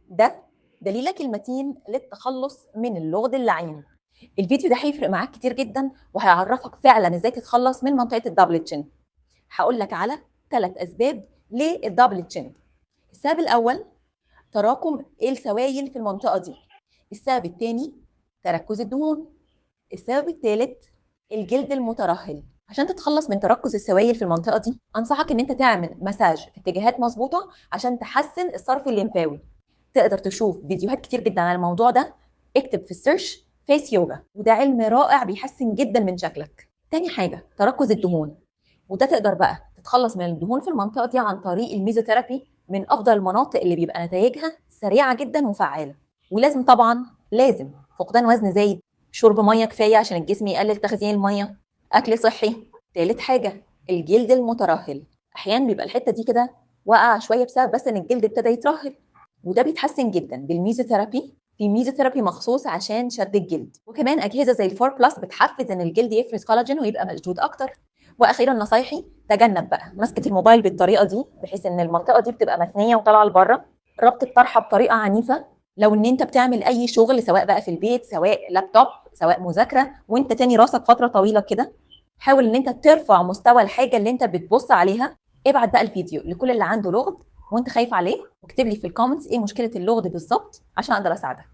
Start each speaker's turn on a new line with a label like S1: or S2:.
S1: ده دليلك المتين للتخلص من اللغد اللعين. الفيديو ده هيفرق معاك كتير جدا وهيعرفك فعلا ازاي تتخلص من منطقه الدبل تشين. هقول لك على 3 اسباب للدبل تشين. السبب الاول تراكم السوائل في المنطقه دي. السبب الثاني تركز الدهون. السبب الثالث الجلد المترهل. عشان تتخلص من تركز السوائل في المنطقه دي انصحك ان انت تعمل مساج في اتجاهات مظبوطه عشان تحسن الصرف الليمفاوي. تقدر تشوف فيديوهات كتير جدا عن الموضوع ده. اكتب في السيرش فيس يوجا، وده علم رائع بيحسن جدا من شكلك. تاني حاجه تركز الدهون، وده تقدر بقى تتخلص من الدهون في المنطقه دي عن طريق الميزوثيرابي، من افضل المناطق اللي بيبقى نتائجها سريعه جدا وفعاله. ولازم طبعا فقدان وزن زايد، شرب ميه كفايه عشان الجسم يقلل تخزين الميه، اكل صحي. تالت حاجه الجلد المترهل. احيانا بيبقى الحته دي كده واقعه شويه بسبب بس ان الجلد ابتدى يترهل، وده بيتحسن جدا بالميزوثيرابي. في ميزوثيرابي مخصوص عشان شد الجلد، وكمان اجهزه زي الفور بلس بتحفز ان الجلد يفرز كولاجين ويبقى مشدود اكتر. واخيرا نصايحي تجنب بقى مسكه الموبايل بالطريقه دي، بحيث ان المنطقه دي بتبقى متنيه وطالعه لبره. ربط الطرحه بطريقه عنيفه لو ان انت بتعمل اي شغل، سواء بقى في البيت، سواء لابتوب، سواء مذاكره، وانت تاني راسك فتره طويله كده. حاول ان انت ترفع مستوى الحاجه اللي انت بتبص عليها. ابعت بقى الفيديو لكل اللي عنده لغد وانت خايف عليه، واكتب لي في الكومنتس ايه مشكله اللغد بالظبط عشان اقدر اساعدك.